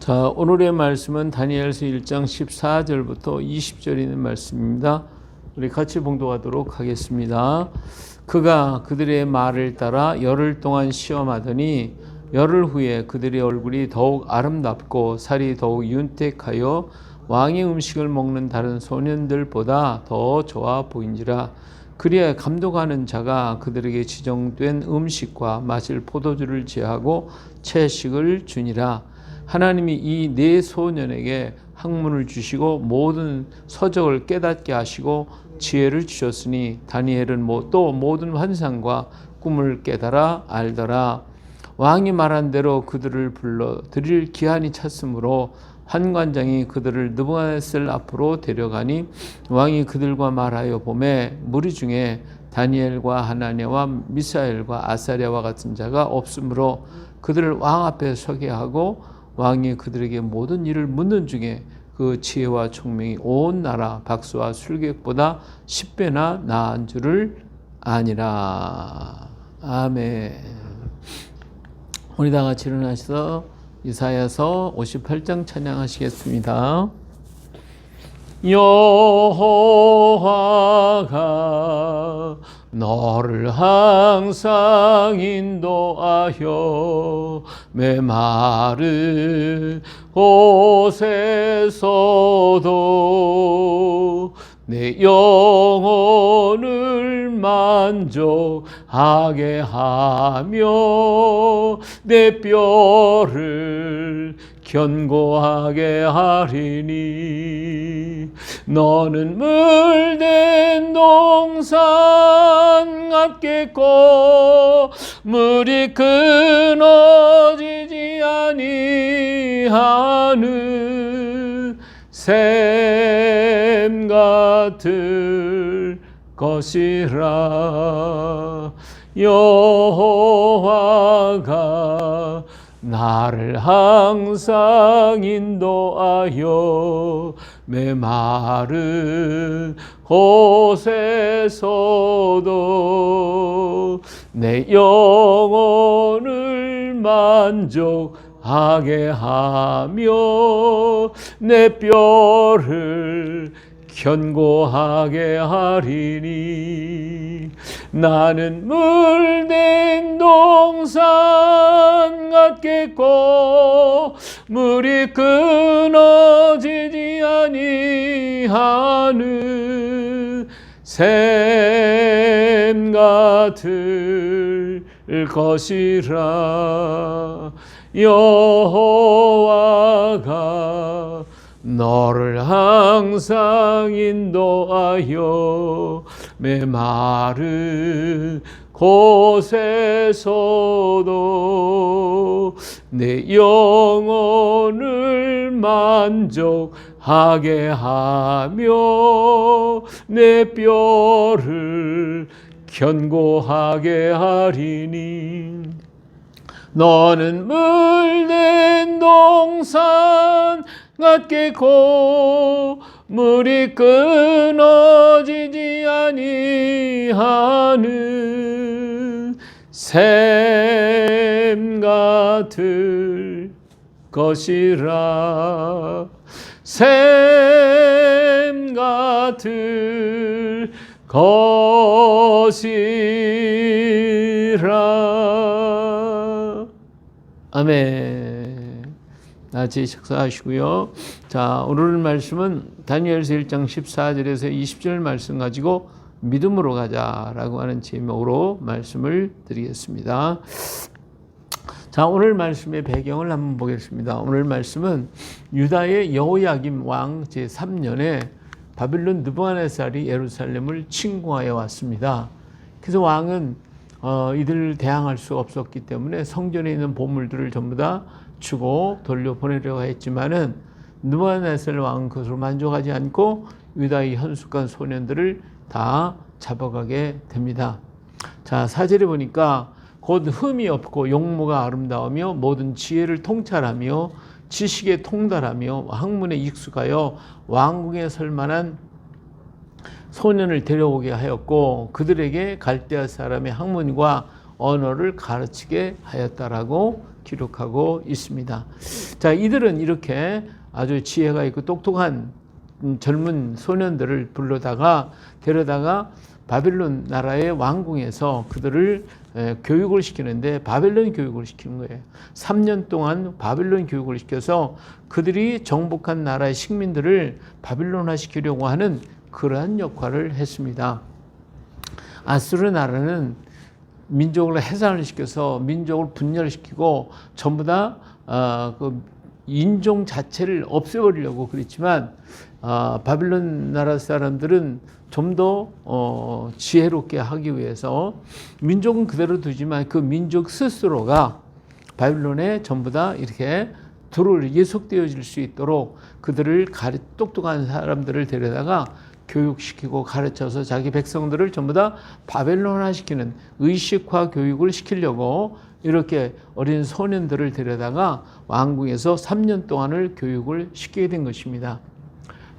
자, 오늘의 말씀은 다니엘서 1장 14절부터 20절 있는 말씀입니다. 우리 같이 봉독하도록 하겠습니다. 그가 그들의 말을 따라 열흘 동안 시험하더니 열흘 후에 그들의 얼굴이 더욱 아름답고 살이 더욱 윤택하여 왕의 음식을 먹는 다른 소년들보다 더 좋아 보인지라. 그리하여 감독하는 자가 그들에게 지정된 음식과 마실 포도주를 제하고 채식을 주니라. 하나님이 이 네 소년에게 학문을 주시고 모든 서적을 깨닫게 하시고 지혜를 주셨으니 다니엘은 또 모든 환상과 꿈을 깨달아 알더라. 왕이 말한 대로 그들을 불러 드릴 기한이 찼으므로 환관장이 그들을 느부갓네살 앞으로 데려가니 왕이 그들과 말하여 보매 무리 중에 다니엘과 하나냐와 미사엘과 아사랴와 같은 자가 없으므로 그들을 왕 앞에 서게 하고 왕이 그들에게 모든 일을 묻는 중에 그 지혜와 총명이 온 나라 박수와 술객보다 10배나 나은 줄을 아니라. 아멘. 우리 다 같이 일어나셔서 이사야서 58장 찬양하시겠습니다. 여호와가 너를 항상 인도하여 메마른 곳에서도 내 영혼을 만족하게 하며 내 뼈를 견고하게 하리니 너는 물된 동산 같겠고 물이 끊어지지 아니하는 샘 같을 것이라. 여호와가 나를 항상 인도하여 메마른 곳에서도 내 영혼을 만족하게 하며 내 뼈를 견고하게 하리니 나는 물된 동산 같겠고 물이 끊어지지 아니하는 샘 같을 것이라. 여호와가 너를 항상 인도하여 메마른 곳에서도 내 영혼을 만족하게 하며 내 뼈를 견고하게 하리니 너는 물된 동산 같겠고 물이 끊어지지 아니하는 샘 같을 것이라. 샘 같을 것이라. 아멘. 같이 식사하시고요. 자, 오늘 말씀은 다니엘서 1장 14절에서 20절 말씀 가지고 믿음으로 가자라고 하는 제목으로 말씀을 드리겠습니다. 자, 오늘 말씀의 배경을 한번 보겠습니다. 오늘 말씀은 유다의 여호야김 왕 제3년에 바빌론 느부갓네살이 예루살렘을 침공하여 왔습니다. 그래서 왕은 이들을 대항할 수 없었기 때문에 성전에 있는 보물들을 전부 다 주고 돌려보내려고 했지만은 느부갓네살 왕은 그것으로 만족하지 않고 유다의 현숙한 소년들을 다 잡아가게 됩니다. 자, 4절에 보니까 곧 흠이 없고 용모가 아름다우며 모든 지혜를 통찰하며 지식에 통달하며 학문에 익숙하여 왕궁에 설 만한 소년을 데려오게 하였고 그들에게 갈대아 사람의 학문과 언어를 가르치게 하였다라고 기록하고 있습니다. 자, 이들은 이렇게 아주 지혜가 있고 똑똑한 젊은 소년들을 데려다가 바빌론 나라의 왕궁에서 그들을 교육을 시키는데 바벨론 교육을 시키는 거예요. 3년 동안 바벨론 교육을 시켜서 그들이 정복한 나라의 식민들을 바빌론화 시키려고 하는 그러한 역할을 했습니다. 아수르 나라는 민족을 해산을 시켜서 민족을 분열시키고 전부 다 그 인종 자체를 없애버리려고 그랬지만 바빌론 나라 사람들은 좀 더 지혜롭게 하기 위해서 민족은 그대로 두지만 그 민족 스스로가 바빌론에 전부 다 이렇게 예속되어질 수 있도록 그들을 똑똑한 사람들을 데려다가 교육시키고 가르쳐서 자기 백성들을 전부 다 바벨론화시키는 의식화 교육을 시키려고 이렇게 어린 소년들을 데려다가 왕궁에서 3년 동안을 교육을 시키게 된 것입니다.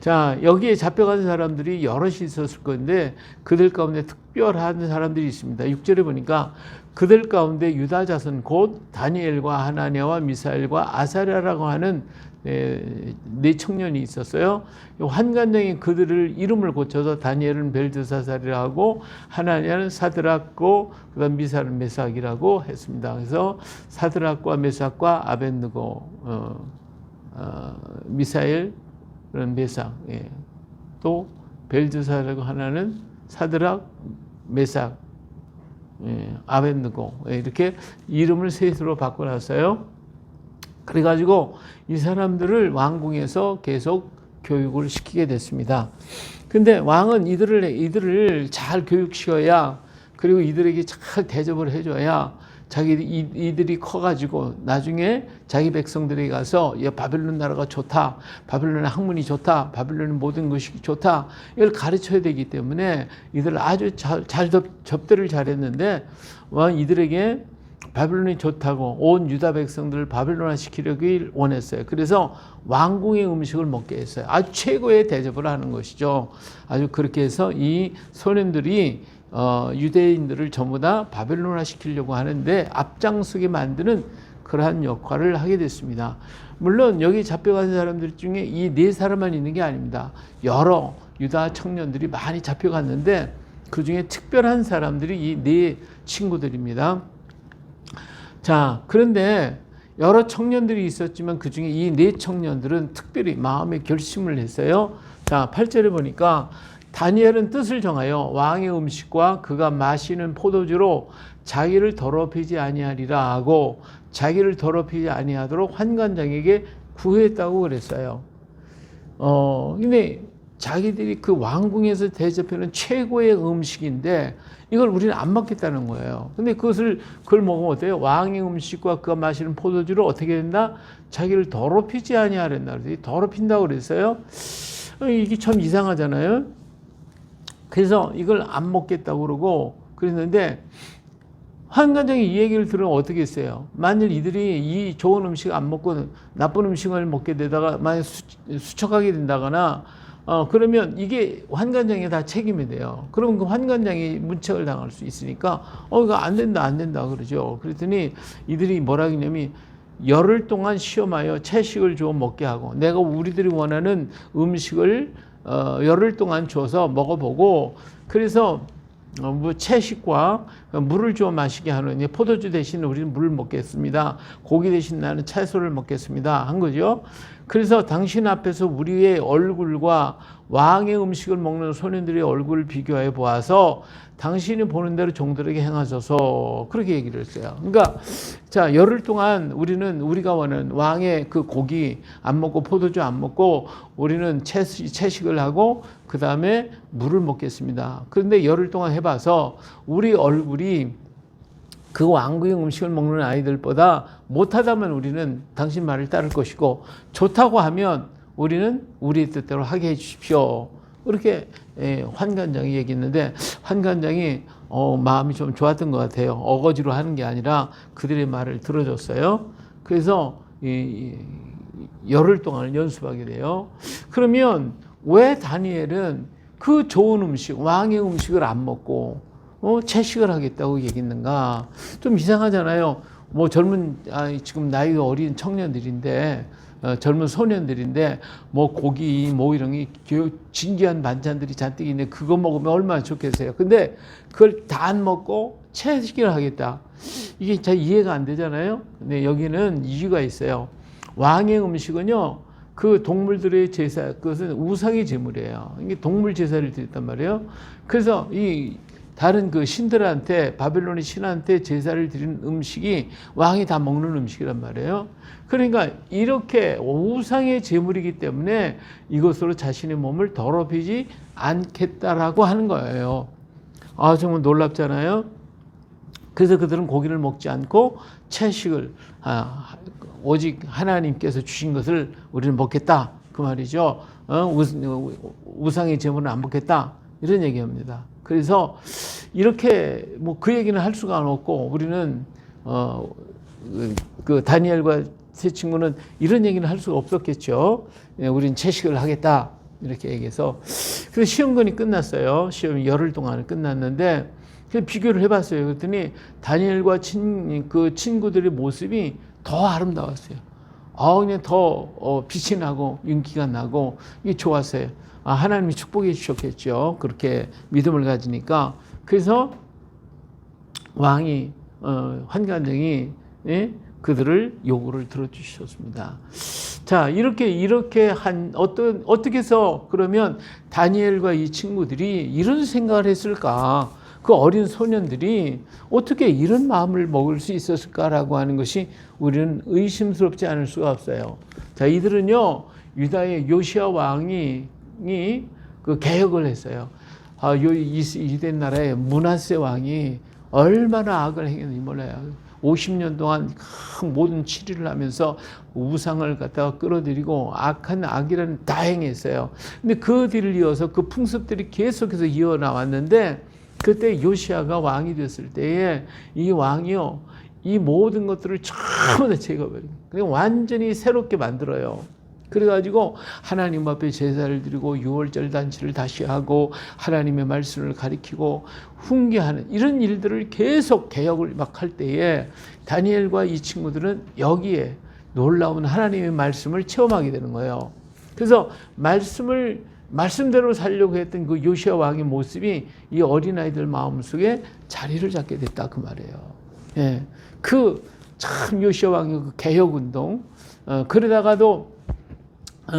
자, 여기에 잡혀간 사람들이 여럿이 있었을 건데 그들 가운데 특별한 사람들이 있습니다. 6절에 보니까 그들 가운데 유다 자손 곧 다니엘과 하나냐와 미사엘과 아사랴라고 하는 네 청년이 있었어요. 환관장이 그들을 이름을 고쳐서 다니엘은 벨드사살이라고 하고 하나냐는 사드락고 그다음 미사엘은 메삭이라고 했습니다. 그래서 사드락과 메삭과 아벳느고 미사엘은 메삭, 또 벨드사살이라고 하나는 사드락, 메삭, 아벳느고 이렇게 이름을 셋으로 바꿔놨어요. 그래가지고 이 사람들을 왕궁에서 계속 교육을 시키게 됐습니다. 근데 왕은 이들을 잘 교육시켜야, 그리고 이들에게 잘 대접을 해줘야 이들이 커가지고 나중에 자기 백성들에게 가서 바벨론 나라가 좋다, 바벨론의 학문이 좋다, 바벨론의 모든 것이 좋다, 이걸 가르쳐야 되기 때문에 이들 아주 잘 접대를 잘했는데 왕 이들에게 바벨론이 좋다고 온 유다 백성들을 바벨론화 시키려길 원했어요. 그래서 왕궁의 음식을 먹게 했어요. 아주 최고의 대접을 하는 것이죠. 아주 그렇게 해서 이 소년들이 유대인들을 전부 다 바벨론화 시키려고 하는데 앞장서게 만드는 그러한 역할을 하게 됐습니다. 물론 여기 잡혀간 사람들 중에 이 네 사람만 있는 게 아닙니다. 여러 유다 청년들이 많이 잡혀갔는데 그 중에 특별한 사람들이 이 네 친구들입니다. 자, 그런데 여러 청년들이 있었지만 그 중에 이 네 청년들은 특별히 마음의 결심을 했어요. 자, 8절에 보니까 다니엘은 뜻을 정하여 왕의 음식과 그가 마시는 포도주로 자기를 더럽히지 아니하리라 하고 자기를 더럽히지 아니하도록 환관장에게 구했다고 그랬어요. 근데 자기들이 그 왕궁에서 대접하는 최고의 음식인데 이걸 우리는 안 먹겠다는 거예요. 근데 그걸 먹으면 어때요? 왕의 음식과 그가 마시는 포도주를 어떻게 된다? 자기를 더럽히지 아니하랬나. 더럽힌다고 그랬어요. 이게 참 이상하잖아요. 그래서 이걸 안 먹겠다고 그러고 그랬는데 환관장이 이 얘기를 들으면 어떻게 했어요? 만일 이들이 이 좋은 음식 안 먹고 나쁜 음식을 먹게 되다가 만약 수척하게 된다거나 그러면 이게 환관장에 다 책임이 돼요. 그러면 그 환관장이 문책을 당할 수 있으니까 이거 안 된다 그러죠. 그랬더니 이들이 뭐라 그러냐면 열흘 동안 시험하여 채식을 주어 먹게 하고 내가 우리들이 원하는 음식을 열흘 동안 줘서 먹어보고 그래서 채식과 물을 주어 마시게 하는 포도주 대신 우리는 물을 먹겠습니다. 고기 대신 나는 채소를 먹겠습니다. 한 거죠. 그래서 당신 앞에서 우리의 얼굴과 왕의 음식을 먹는 소년들의 얼굴을 비교해 보아서 당신이 보는 대로 종들에게 행하소서 그렇게 얘기를 했어요. 그러니까 자 열흘 동안 우리가 원하는 왕의 그 고기 안 먹고 포도주 안 먹고 우리는 채식을 하고 그 다음에 물을 먹겠습니다. 그런데 열흘 동안 해봐서 우리 얼굴이 그 왕궁의 음식을 먹는 아이들보다 못하다면 우리는 당신 말을 따를 것이고 좋다고 하면 우리는 우리 뜻대로 하게 해주십시오. 이렇게 환관장이 얘기했는데 환관장이 마음이 좀 좋았던 것 같아요. 어거지로 하는 게 아니라 그들의 말을 들어줬어요. 그래서 열흘 동안 연습하게 돼요. 그러면 왜 다니엘은 그 좋은 음식, 왕의 음식을 안 먹고 채식을 하겠다고 얘기했는가? 좀 이상하잖아요. 뭐 지금 나이가 어린 청년들인데, 젊은 소년들인데, 뭐 고기, 뭐 이런 게 진귀한 반찬들이 잔뜩 있는데, 그거 먹으면 얼마나 좋겠어요. 근데 그걸 다 안 먹고 채식을 하겠다. 이게 잘 이해가 안 되잖아요. 근데 여기는 이유가 있어요. 왕의 음식은요, 그 동물들의 제사, 그것은 우상의 제물이에요. 이게 동물 제사를 드렸단 말이에요. 그래서 이 다른 그 신들한테, 바벨론의 신한테 제사를 드리는 음식이 왕이 다 먹는 음식이란 말이에요. 그러니까 이렇게 우상의 제물이기 때문에 이것으로 자신의 몸을 더럽히지 않겠다라고 하는 거예요. 아, 정말 놀랍잖아요. 그래서 그들은 고기를 먹지 않고 채식을, 오직 하나님께서 주신 것을 우리는 먹겠다. 그 말이죠. 우상의 제물은 안 먹겠다. 이런 얘기합니다. 그래서 이렇게 뭐 그 얘기는 할 수가 없고, 우리는 그 다니엘과 세 친구는 이런 얘기는 할 수가 없었겠죠. 우리는 채식을 하겠다. 이렇게 얘기해서. 그래서 시험권이 끝났어요. 시험이 열흘 동안 끝났는데, 비교를 해봤어요. 그랬더니 다니엘과 그 친구들의 모습이 더 아름다웠어요. 그냥 더 빛이 나고 윤기가 나고 이게 좋았어요. 하나님이 축복해 주셨겠죠. 그렇게 믿음을 가지니까. 그래서 왕이 환관장이 그들을 요구를 들어주셨습니다. 자, 이렇게 어떻게 해서 그러면 다니엘과 이 친구들이 이런 생각을 했을까? 그 어린 소년들이 어떻게 이런 마음을 먹을 수 있었을까라고 하는 것이 우리는 의심스럽지 않을 수가 없어요. 자, 이들은요, 유다의 요시야 왕이 그 개혁을 했어요. 이스라엘 나라의 므낫세 왕이 얼마나 악을 행했는지 몰라요. 50년 동안 모든 치리를 하면서 우상을 갖다가 끌어들이고 악한 악이라는 다 행했어요. 근데 그 뒤를 이어서 그 풍습들이 계속해서 이어나왔는데, 그때 요시야가 왕이 됐을 때에 이 왕이요, 이 모든 것들을 전부 다 제거해버려요. 그냥 완전히 새롭게 만들어요. 그래가지고 하나님 앞에 제사를 드리고 유월절 단체를 다시 하고 하나님의 말씀을 가리키고 훈계하는 이런 일들을 계속 개혁을 막 할 때에 다니엘과 이 친구들은 여기에 놀라운 하나님의 말씀을 체험하게 되는 거예요. 그래서 말씀대로 살려고 했던 그 요시야 왕의 모습이 이 어린아이들 마음속에 자리를 잡게 됐다 그 말이에요. 예. 참 요시야 왕의 그 개혁운동, 그러다가도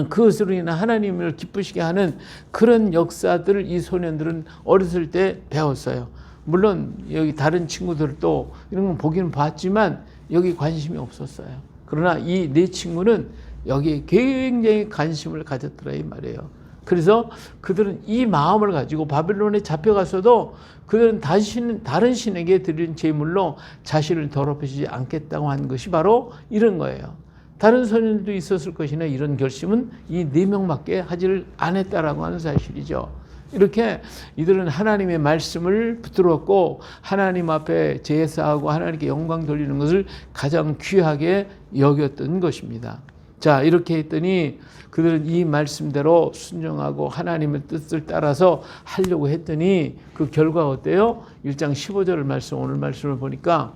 그것으로 인한 하나님을 기쁘시게 하는 그런 역사들을 이 소년들은 어렸을 때 배웠어요. 물론 여기 다른 친구들도 이런 건 보기는 봤지만 여기 관심이 없었어요. 그러나 이 네 친구는 여기에 굉장히 관심을 가졌더라 이 말이에요. 그래서 그들은 이 마음을 가지고 바벨론에 잡혀갔어도 그들은 다른 신에게 드린 제물로 자신을 더럽히지 않겠다고 한 것이 바로 이런 거예요. 다른 소년들도 있었을 것이나 이런 결심은 이 4명밖에 하지를 않았다라고 하는 사실이죠. 이렇게 이들은 하나님의 말씀을 붙들었고 하나님 앞에 제사하고 하나님께 영광 돌리는 것을 가장 귀하게 여겼던 것입니다. 자, 이렇게 했더니 그들은 이 말씀대로 순종하고 하나님의 뜻을 따라서 하려고 했더니 그 결과가 어때요? 1장 15절 말씀, 오늘 말씀을 보니까,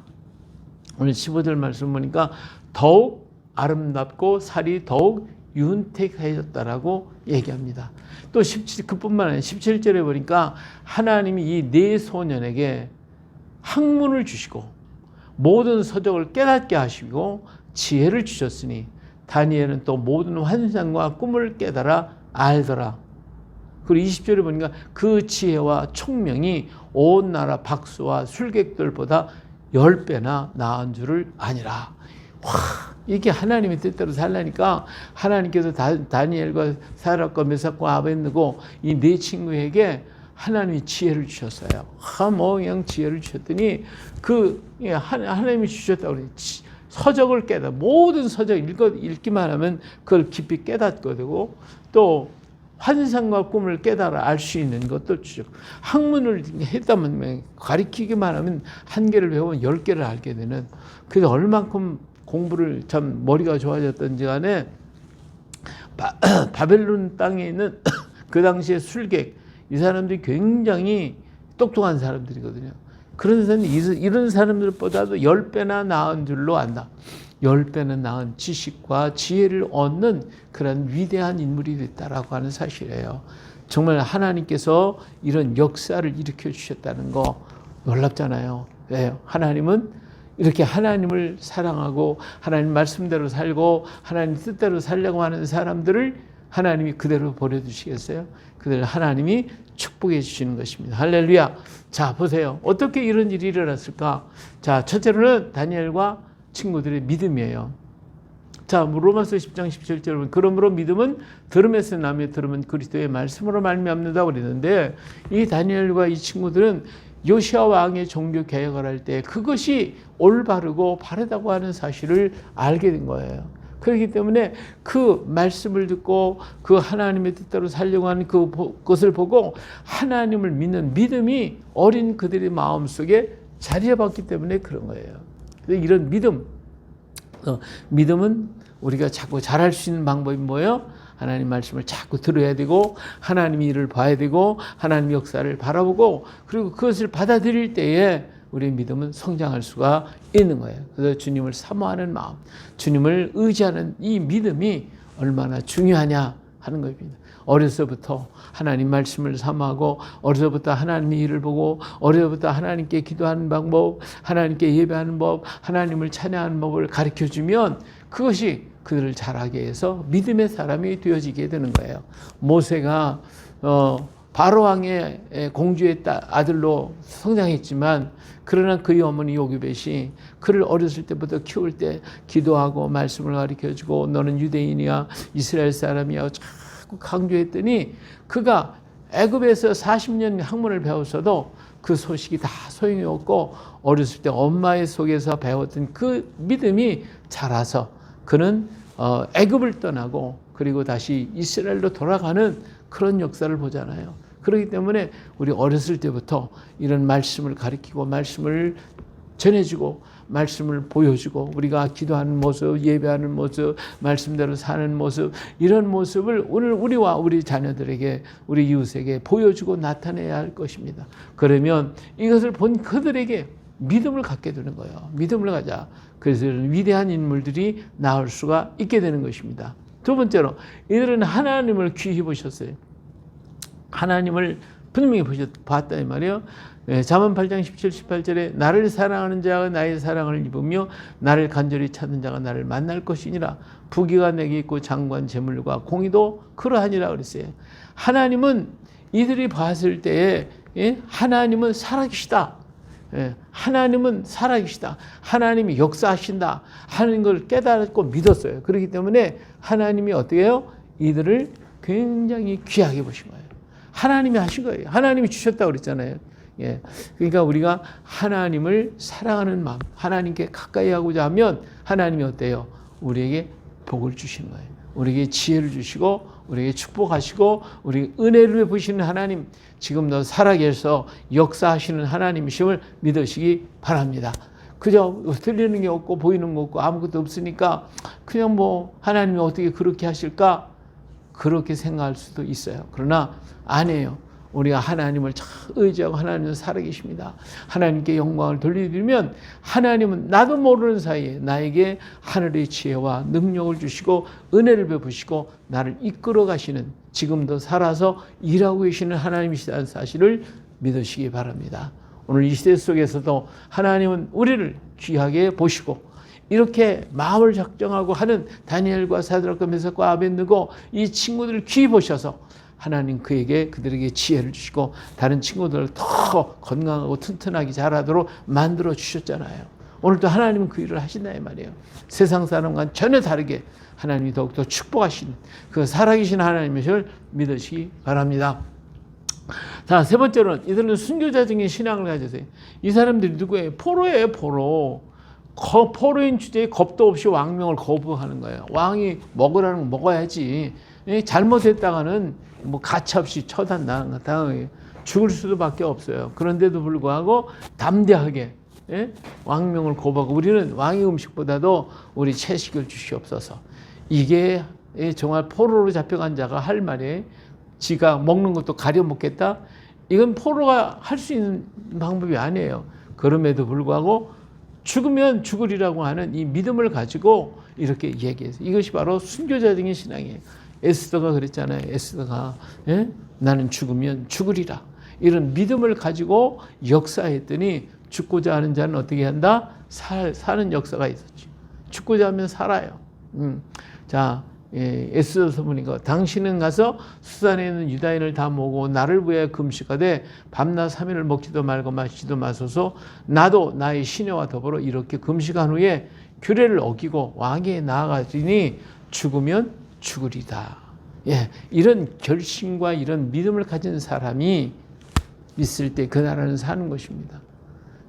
오늘 15절 말씀을 보니까 더욱 아름답고 살이 더욱 윤택해졌다라고 얘기합니다. 또 그뿐만 아니라 17절에 보니까 하나님이 이 네 소년에게 학문을 주시고 모든 서적을 깨닫게 하시고 지혜를 주셨으니 다니엘은 또 모든 환상과 꿈을 깨달아 알더라. 그리고 20절에 보니까 그 지혜와 총명이 온 나라 박수와 술객들보다 10배나 나은 줄을 아니라. 와, 이게 하나님의 뜻대로 살라니까 하나님께서 다니엘과 사드락과 메삭과 아벳느고 이 네 친구에게 하나님이 지혜를 주셨어요. 그냥 지혜를 주셨더니 하나님이 주셨다고 그래요. 서적을 모든 서적 읽기만 하면 그걸 깊이 깨닫게 되고 또 환상과 꿈을 깨달아 알 수 있는 것도 주죠. 학문을 했다면 가리키기만 하면 1개를 배우면 10개를 알게 되는, 그래서 얼만큼 공부를 참 머리가 좋아졌던지 간에 바벨론 땅에 있는 그 당시의 술객, 이 사람들이 굉장히 똑똑한 사람들이거든요. 그런 사람, 이런 사람들보다도 10배나 나은 줄로 안다. 10배는 나은 지식과 지혜를 얻는 그런 위대한 인물이 됐다라고 하는 사실이에요. 정말 하나님께서 이런 역사를 일으켜 주셨다는 거 놀랍잖아요. 왜요? 하나님은 이렇게 하나님을 사랑하고 하나님 말씀대로 살고 하나님 뜻대로 살려고 하는 사람들을 하나님이 그대로 버려두시겠어요? 그들 하나님이 축복해 주시는 것입니다. 할렐루야. 자, 보세요. 어떻게 이런 일이 일어났을까? 자, 첫째로는 다니엘과 친구들의 믿음이에요. 자, 로마서 10장 17절 보면 그러므로 믿음은 들음에서 나며 들음은 그리스도의 말씀으로 말미암는다고 그랬는데 이 다니엘과 이 친구들은 요시야 왕의 종교 개혁을 할 때 그것이 올바르고 바르다고 하는 사실을 알게 된 거예요. 그렇기 때문에 그 말씀을 듣고 그 하나님의 뜻대로 살려고 하는 그것을 보고 하나님을 믿는 믿음이 어린 그들의 마음속에 자리해봤기 때문에 그런 거예요. 이런 믿음은 우리가 자꾸 잘할 수 있는 방법이 뭐예요? 하나님 말씀을 자꾸 들어야 되고 하나님 일을 봐야 되고 하나님 역사를 바라보고 그리고 그것을 받아들일 때에 우리의 믿음은 성장할 수가 있는 거예요. 그래서 주님을 사모하는 마음, 주님을 의지하는 이 믿음이 얼마나 중요하냐 하는 겁니다. 어려서부터 하나님 말씀을 사모하고 어려서부터 하나님의 일을 보고 어려서부터 하나님께 기도하는 방법, 하나님께 예배하는 법, 하나님을 찬양하는 법을 가르쳐주면 그것이 그들을 자라게 해서 믿음의 사람이 되어지게 되는 거예요. 모세가 바로왕의 공주의 아들로 성장했지만 그러나 그의 어머니 요기벳이 그를 어렸을 때부터 키울 때 기도하고 말씀을 가르쳐주고 너는 유대인이야 이스라엘 사람이야 자꾸 강조했더니 그가 애굽에서 40년 학문을 배웠어도 그 소식이 다 소용이 없고 어렸을 때 엄마의 속에서 배웠던 그 믿음이 자라서 그는 애굽을 떠나고 그리고 다시 이스라엘로 돌아가는 그런 역사를 보잖아요. 그렇기 때문에 우리 어렸을 때부터 이런 말씀을 가르치고 말씀을 전해주고 말씀을 보여주고 우리가 기도하는 모습, 예배하는 모습, 말씀대로 사는 모습 이런 모습을 오늘 우리와 우리 자녀들에게 우리 이웃에게 보여주고 나타내야 할 것입니다. 그러면 이것을 본 그들에게 믿음을 갖게 되는 거예요. 믿음을 가자. 그래서 위대한 인물들이 나올 수가 있게 되는 것입니다. 두 번째로 이들은 하나님을 귀히 보셨어요. 하나님을 분명히 봤다 이 말이에요. 잠언 8장 17, 18절에 나를 사랑하는 자가 나의 사랑을 입으며 나를 간절히 찾는 자가 나를 만날 것이니라. 부귀가 내게 있고 장관 재물과 공의도 그러하니라 그랬어요. 하나님은 이들이 봤을 때에 하나님은 살아계시다. 하나님은 살아계시다. 하나님이 역사하신다 하는 걸 깨달았고 믿었어요. 그렇기 때문에 하나님이 어떻게 해요? 이들을 굉장히 귀하게 보신 거예요. 하나님이 하신 거예요. 하나님이 주셨다고 그랬잖아요. 예. 그러니까 우리가 하나님을 사랑하는 마음, 하나님께 가까이 하고자 하면 하나님이 어때요? 우리에게 복을 주시는 거예요. 우리에게 지혜를 주시고 우리에게 축복하시고 우리 은혜를 베푸시는 하나님, 지금도 살아계셔서 역사하시는 하나님이심을 믿으시기 바랍니다. 그저 들리는 게 없고 보이는 거 없고 아무것도 없으니까 그냥 뭐 하나님이 어떻게 그렇게 하실까? 그렇게 생각할 수도 있어요. 그러나 아니에요. 우리가 하나님을 잘 의지하고 하나님은 살아계십니다. 하나님께 영광을 돌려드리면 하나님은 나도 모르는 사이에 나에게 하늘의 지혜와 능력을 주시고 은혜를 베푸시고 나를 이끌어 가시는 지금도 살아서 일하고 계시는 하나님이시다는 사실을 믿으시기 바랍니다. 오늘 이 시대 속에서도 하나님은 우리를 귀하게 보시고 이렇게 마음을 작정하고 하는 다니엘과 사드락과 메삭과 아벳느고 이 친구들을 귀히 보셔서 하나님 그들에게 지혜를 주시고 다른 친구들을 더 건강하고 튼튼하게 자라도록 만들어 주셨잖아요. 오늘도 하나님은 그 일을 하신다 이 말이에요. 세상 사람과는 전혀 다르게 하나님이 더욱더 축복하시는 그 살아계신 하나님을 믿으시기 바랍니다. 자, 세 번째로는 이들은 순교자적인 신앙을 가졌어요. 이 사람들이 누구예요? 포로예요, 포로. 포로인 주제에 겁도 없이 왕명을 거부하는 거예요. 왕이 먹으라는 거 먹어야지. 잘못했다가는 뭐 가차없이 처단당하게 죽을 수밖에 없어요. 그런데도 불구하고 담대하게 왕명을 거부하고 우리는 왕의 음식보다도 우리 채식을 주시옵소서. 이게 정말 포로로 잡혀간 자가 할 말이에요. 지가 먹는 것도 가려 먹겠다. 이건 포로가 할 수 있는 방법이 아니에요. 그럼에도 불구하고 죽으면 죽으리라고 하는 이 믿음을 가지고 이렇게 얘기해서 이것이 바로 순교자적인 신앙이에요. 에스더가 그랬잖아요. 에스더가 나는 죽으면 죽으리라. 이런 믿음을 가지고 역사했더니 죽고자 하는 자는 어떻게 한다? 사는 역사가 있었지. 죽고자 하면 살아요. 자, 에스더서 보니까 당신은 가서 수산에 있는 유다인을 다 모으고 나를 위하여 금식하되 밤낮 3일을 먹지도 말고 마시지도 마소서. 나도 나의 시내와 더불어 이렇게 금식한 후에 규례를 어기고 왕에 나아가지니 죽으면 죽으리다. 예, 이런 결심과 이런 믿음을 가진 사람이 있을 때 그 나라는 사는 것입니다.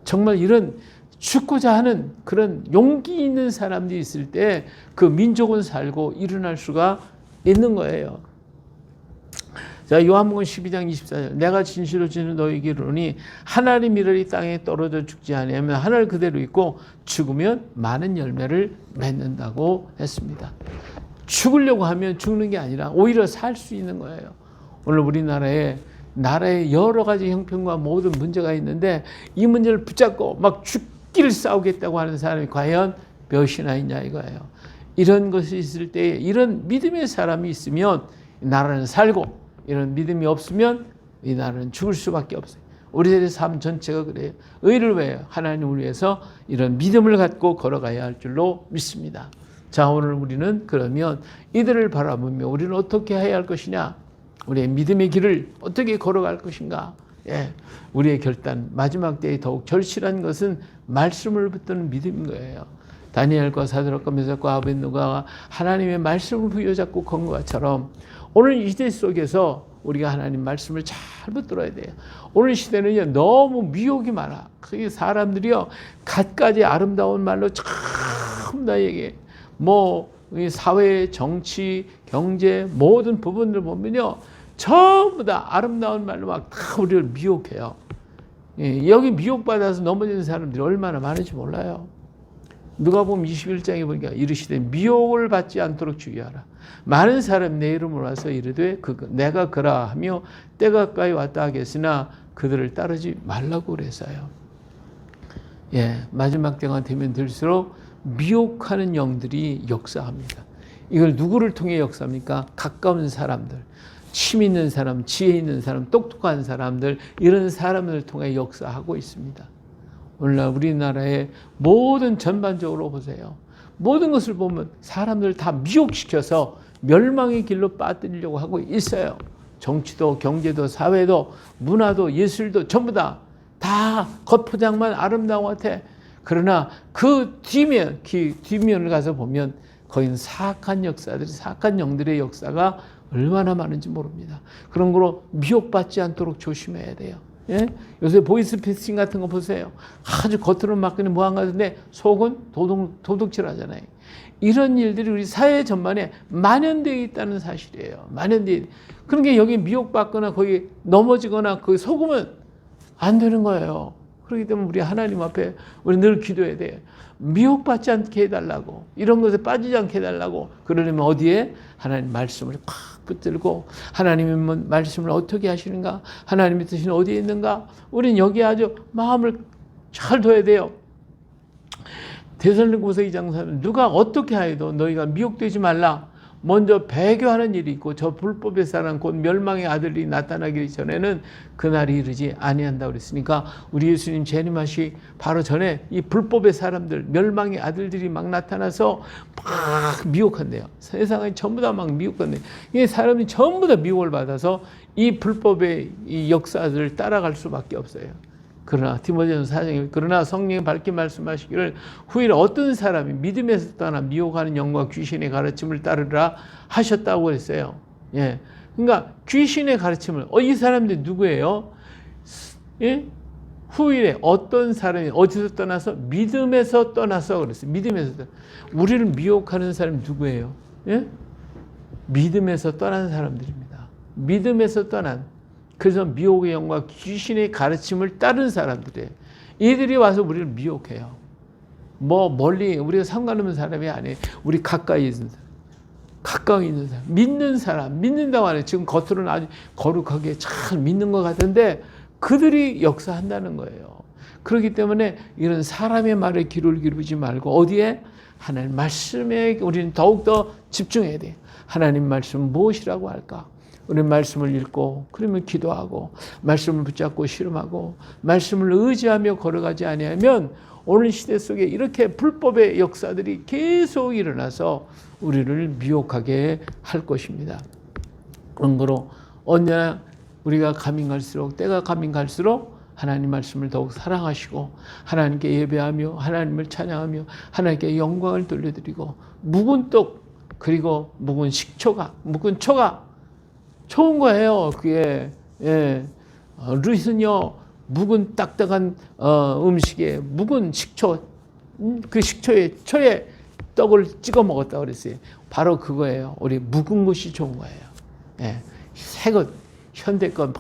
정말 이런 죽고자 하는 그런 용기 있는 사람들이 있을 때 그 민족은 살고 일어날 수가 있는 거예요. 자, 요한복음 12장 24절. 내가 진실로 진실로 너희에게 이르노니 하나님 이르리 땅에 떨어져 죽지 아니하면 하늘 그대로 있고 죽으면 많은 열매를 맺는다고 했습니다. 죽으려고 하면 죽는 게 아니라 오히려 살 수 있는 거예요. 오늘 우리나라에 여러 가지 형편과 모든 문제가 있는데 이 문제를 붙잡고 막 죽기를 싸우겠다고 하는 사람이 과연 몇이나 있냐 이거예요. 이런 것이 있을 때 이런 믿음의 사람이 있으면 나라는 살고 이런 믿음이 없으면 이 나라는 죽을 수밖에 없어요. 우리들의 삶 전체가 그래요. 의를 위하여 하나님을 위해서 이런 믿음을 갖고 걸어가야 할 줄로 믿습니다. 자, 오늘 우리는 그러면 이들을 바라보며 우리는 어떻게 해야 할 것이냐? 우리의 믿음의 길을 어떻게 걸어갈 것인가? 예, 우리의 결단, 마지막 때에 더욱 절실한 것은 말씀을 붙드는 믿음인 거예요. 다니엘과 사드락과 메삭과 아벳느고가 하나님의 말씀을 부여잡고 건 것처럼 오늘 이 시대 속에서 우리가 하나님 말씀을 잘 붙들어야 돼요. 오늘 시대는요, 너무 미혹이 많아. 그 사람들이요, 갖가지 아름다운 말로 전부 다 얘기해. 사회, 정치, 경제 모든 부분들 보면요, 전부 다 아름다운 말로 막 다 우리를 미혹해요. 여기 미혹받아서 넘어지는 사람들이 얼마나 많은지 몰라요. 누가복음 21장에 보니까 이르시되 미혹을 받지 않도록 주의하라. 많은 사람 내 이름으로 와서 이르되 내가 그라 하며 때가 가까이 왔다 하겠으나 그들을 따르지 말라고 그래서요. 예, 마지막 때가 되면 될수록 미혹하는 영들이 역사합니다. 이걸 누구를 통해 역사합니까? 가까운 사람들, 심 있는 사람, 지혜 있는 사람, 똑똑한 사람들, 이런 사람들을 통해 역사하고 있습니다. 오늘날 우리나라의 모든 전반적으로 보세요. 모든 것을 보면 사람들 다 미혹시켜서 멸망의 길로 빠뜨리려고 하고 있어요. 정치도 경제도 사회도 문화도 예술도 전부 다 겉포장만 아름다운 것 같아. 그러나 그 뒷면을 가서 보면 거긴 사악한 역사들이, 사악한 영들의 역사가 얼마나 많은지 모릅니다. 그런 거로 미혹받지 않도록 조심해야 돼요. 예? 요새 보이스피싱 같은 거 보세요. 아주 겉으로는 막 그냥 뭐한 같은데 속은 도둑질 하잖아요. 이런 일들이 우리 사회 전반에 만연되어 있다는 사실이에요. 그러니까 여기 미혹받거나 거기 넘어지거나 거기 속으면 안 되는 거예요. 그렇기 때문에 우리 하나님 앞에 우리 늘 기도해야 돼요. 미혹받지 않게 해달라고, 이런 것에 빠지지 않게 해달라고. 그러려면 어디에? 하나님 말씀을 팍 붙들고 하나님의 말씀을 어떻게 하시는가, 하나님의 뜻은 어디에 있는가, 우리는 여기에 아주 마음을 잘 둬야 돼요. 데살로니가서 2장 3절 누가 어떻게 하여도 너희가 미혹되지 말라. 먼저 배교하는 일이 있고 저 불법의 사람 곧 멸망의 아들이 나타나기 전에는 그날이 이르지 아니한다고 그랬으니까 우리 예수님 재림하시 바로 전에 이 불법의 사람들, 멸망의 아들들이 막 나타나서 막 미혹한대요. 세상에 전부 다 막 미혹한대요. 이 사람이 전부 다 미혹을 받아서 이 불법의 이 역사들을 따라갈 수밖에 없어요. 그러나 디모데전서 4장에 그러나 성령이 밝게 말씀하시기를 후일 어떤 사람이 믿음에서 떠나 미혹하는 영과 귀신의 가르침을 따르라 하셨다고 했어요. 예, 그러니까 귀신의 가르침을 이 사람들이 누구예요? 예? 후일에 어떤 사람이 어디서 떠나서 믿음에서 떠나서 그랬어요. 믿음에서 우리를 미혹하는 사람이 누구예요? 예? 믿음에서 떠난 사람들입니다. 믿음에서 떠난. 그래서 미혹의 영과 귀신의 가르침을 따른 사람들이에요. 이들이 와서 우리를 미혹해요. 멀리 우리가 상관없는 사람이 아니에요. 우리 가까이 있는 사람. 가까이 있는 사람, 믿는 사람, 믿는다고 하네. 지금 겉으로는 아주 거룩하게 잘 믿는 것 같은데 그들이 역사한다는 거예요. 그렇기 때문에 이런 사람의 말에 귀를 기울이지 말고 어디에? 하나님 말씀에 우리는 더욱더 집중해야 돼요. 하나님 말씀 무엇이라고 할까? 우리는 말씀을 읽고 그러면 기도하고 말씀을 붙잡고 실험하고 말씀을 의지하며 걸어가지 아니하면 오늘 시대 속에 이렇게 불법의 역사들이 계속 일어나서 우리를 미혹하게 할 것입니다. 그런 거로 언제나 우리가 가면 갈수록 때가 가면 갈수록 하나님 말씀을 더욱 사랑하시고 하나님께 예배하며 하나님을 찬양하며 하나님께 영광을 돌려드리고 묵은 떡 그리고 묵은 식초가 묵은 초가 좋은 거예요. 그게 르신요 묵은 딱딱한 음식에 묵은 식초 그 식초에 초에 떡을 찍어 먹었다고 그랬어요. 바로 그거예요. 우리 묵은 것이 좋은 거예요. 예. 새것 현대 것 막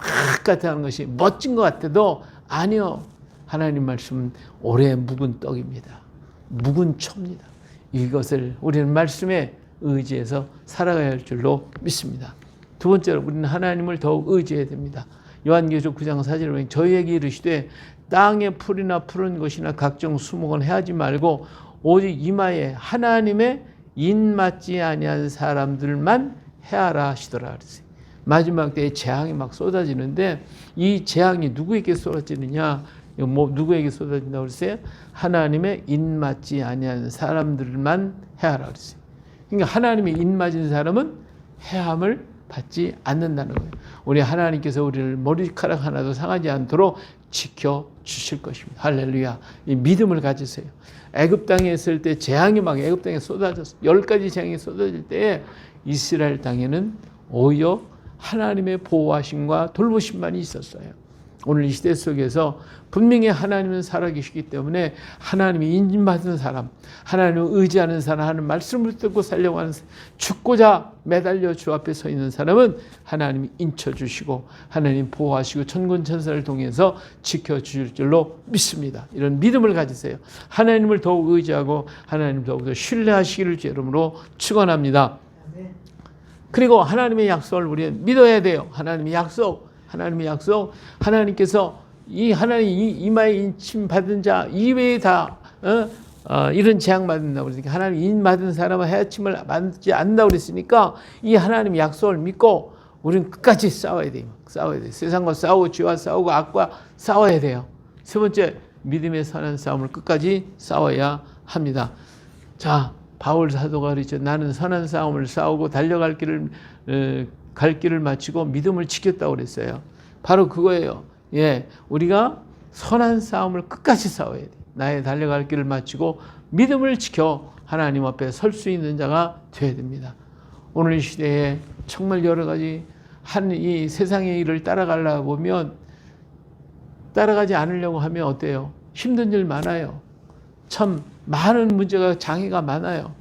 같은 것이 멋진 것 같아도 아니요. 하나님 말씀은 오래 묵은 떡입니다. 묵은 초입니다. 이것을 우리는 말씀에 의지해서 살아가야 할 줄로 믿습니다. 두 번째로 우리는 하나님을 더욱 의지해야 됩니다. 요한계시록 9장 4절에 보면 저희에게 이르시되 땅에 풀이나 푸른 것이나 각종 수목은 해하지 말고 오직 이마에 하나님의 인맞지 아니한 사람들만 해하라 하시더라 그랬어요. 마지막 때에 재앙이 막 쏟아지는데 이 재앙이 누구에게 쏟아지느냐? 누구에게 쏟아진다고 그랬어요? 하나님의 인맞지 아니한 사람들만 해하라 그랬어요. 그러니까 하나님의 인맞은 사람은 해함을 받지 않는다는 거예요. 우리 하나님께서 우리를 머리카락 하나도 상하지 않도록 지켜주실 것입니다. 할렐루야. 이 믿음을 가지세요. 애굽 땅에 있을 때 재앙이 막 애굽 땅에 쏟아졌어요. 10가지 재앙이 쏟아질 때에 이스라엘 땅에는 오히려 하나님의 보호하심과 돌보심만이 있었어요. 오늘 이 시대 속에서 분명히 하나님은 살아계시기 때문에 하나님이 인정받은 사람, 하나님을 의지하는 사람, 하는 말씀을 듣고 살려고 하는 죽고자 매달려 주 앞에 서 있는 사람은 하나님이 인쳐주시고 하나님 보호하시고 천군 천사를 통해서 지켜주실 줄로 믿습니다. 이런 믿음을 가지세요. 하나님을 더욱 의지하고 하나님을 더욱 신뢰하시기를 주 이름으로 축원합니다. 그리고 하나님의 약속을 우리는 믿어야 돼요. 하나님의 약속, 하나님께서 이 하나님 이마에 인침 받은 자 이외에 다 이런 재앙 받는다고 그러니까 하나님 인 받은 사람은 해침을 받지 않는다고 그랬으니까 이 하나님의 약속을 믿고 우리는 끝까지 싸워야 돼요. 세상과 싸우고 죄와 싸우고 악과 싸워야 돼요. 세 번째, 믿음의 선한 싸움을 끝까지 싸워야 합니다. 자, 바울 사도가 그랬죠. 나는 선한 싸움을 싸우고 달려갈 갈 길을 마치고 믿음을 지켰다고 그랬어요. 바로 그거예요. 예, 우리가 선한 싸움을 끝까지 싸워야 돼. 나의 달려갈 길을 마치고 믿음을 지켜 하나님 앞에 설 수 있는 자가 되어야 됩니다. 오늘 이 시대에 정말 여러 가지 이 세상의 일을 따라가려고 보면 따라가지 않으려고 하면 어때요? 힘든 일 많아요. 참 많은 문제가 장애가 많아요.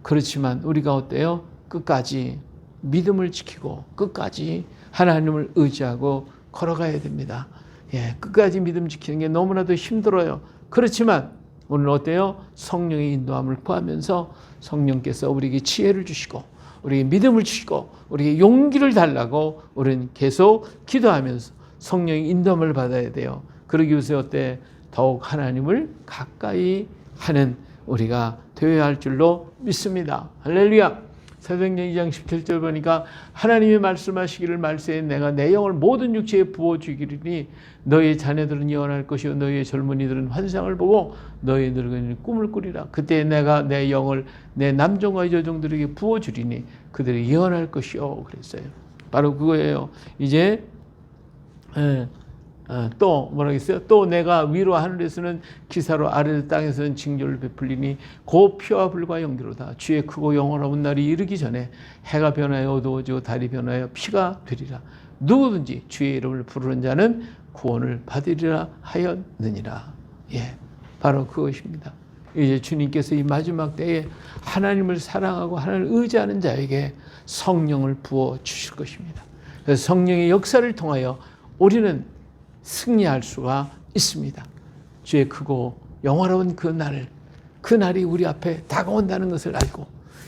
그렇지만 우리가 어때요? 끝까지 믿음을 지키고 끝까지 하나님을 의지하고 걸어가야 됩니다. 예, 끝까지 믿음 지키는 게 너무나도 힘들어요. 그렇지만 오늘 어때요? 성령의 인도함을 구하면서 성령께서 우리에게 지혜를 주시고 우리에게 믿음을 주시고 우리에게 용기를 달라고 우리는 계속 기도하면서 성령의 인도함을 받아야 돼요. 그러기 위해서 어때? 더욱 하나님을 가까이 하는 우리가 되어야 할 줄로 믿습니다. 할렐루야. 사도행전 2장 17절 보니까 하나님이 말씀하시기를 말세에 내가 내 영을 모든 육체에 부어주기리니 너희 자녀들은 예언할 것이요 너희의 젊은이들은 환상을 보고 너희 늙은이는 꿈을 꾸리라. 그때 내가 내 영을 내 남종과 여종들에게 부어주리니 그들이 예언할 것이요 그랬어요. 바로 그거예요. 이제 또 뭐라겠어요? 또 내가 위로 하늘에서는 기사로 아래 땅에서는 징조를 베풀리니 곧 피와 불과 연기로다. 주의 크고 영원한 날이 이르기 전에 해가 변하여 어두워지고 달이 변하여 피가 되리라. 누구든지 주의 이름을 부르는 자는 구원을 받으리라 하였느니라. 예, 바로 그것입니다. 이제 주님께서 이 마지막 때에 하나님을 사랑하고 하나님을 의지하는 자에게 성령을 부어 주실 것입니다. 그래서 성령의 역사를 통하여 우리는 승리할 수가 있습니다. 주의 크고 영화로운 그 날이 우리 앞에 다가온다는 것을 알고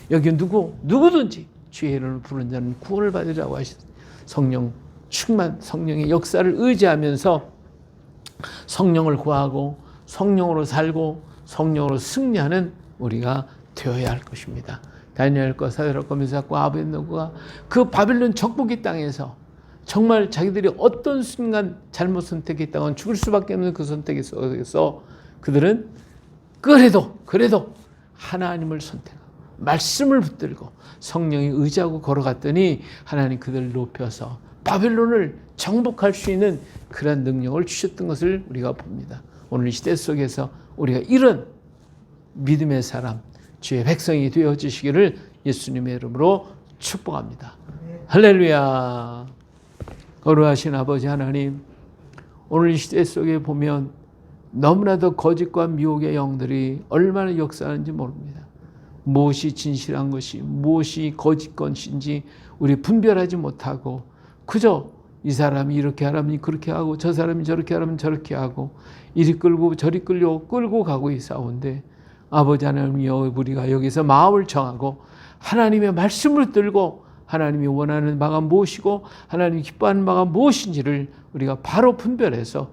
여기 누구든지 주의 이름을 부른 자는 구원을 받으리라고 하시다. 성령 충만, 성령의 역사를 의지하면서 성령을 구하고 성령으로 살고 성령으로 승리하는 우리가 되어야 할 것입니다. 다니엘과 사드락과 메삭과 아벳느고가 그 바벨론 적국의 땅에서 정말 자기들이 어떤 순간 잘못 선택했다면 죽을 수밖에 없는 그 선택에 서 그들은 그래도 하나님을 선택하고 말씀을 붙들고 성령이 의지하고 걸어갔더니 하나님 그들을 높여서 바벨론을 정복할 수 있는 그런 능력을 주셨던 것을 우리가 봅니다. 오늘 이 시대 속에서 우리가 이런 믿음의 사람, 주의 백성이 되어주시기를 예수님의 이름으로 축복합니다. 할렐루야. 거룩하신 아버지 하나님, 오늘 이 시대 속에 보면 너무나도 거짓과 미혹의 영들이 얼마나 역사하는지 모릅니다. 무엇이 진실한 것이 무엇이 거짓 것인지 우리 분별하지 못하고 그저 이 사람이 이렇게 하라면 그렇게 하고 저 사람이 저렇게 하라면 저렇게 하고 이리 끌고 저리 끌고 가고 있사온데 아버지 하나님이여 우리가 여기서 마음을 정하고 하나님의 말씀을 들고 하나님이 원하는 바가 무엇이고 하나님이 기뻐하는 바가 무엇인지를 우리가 바로 분별해서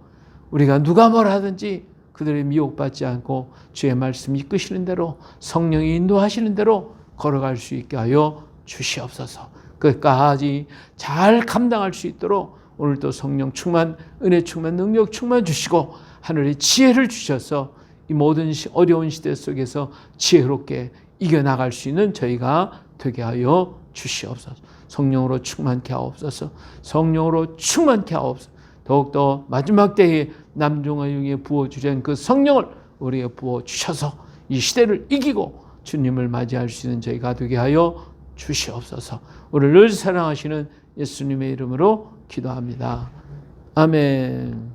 우리가 누가 뭘 하든지 그들의 미혹받지 않고 주의 말씀 이끄시는 대로 성령이 인도하시는 대로 걸어갈 수 있게 하여 주시옵소서. 끝까지 잘 감당할 수 있도록 오늘도 성령 충만, 은혜 충만, 능력 충만 주시고 하늘의 지혜를 주셔서 이 모든 어려운 시대 속에서 지혜롭게 이겨나갈 수 있는 저희가 되게 하여 주시옵소서. 성령으로 충만케 하옵소서. 성령으로 충만케 하옵소서. 더욱더 마지막 때에 남종아 영에 부어주려는 그 성령을 우리에게 부어주셔서 이 시대를 이기고 주님을 맞이할 수 있는 저희가 되게 하여 주시옵소서. 우리를 늘 사랑하시는 예수님의 이름으로 기도합니다. 아멘.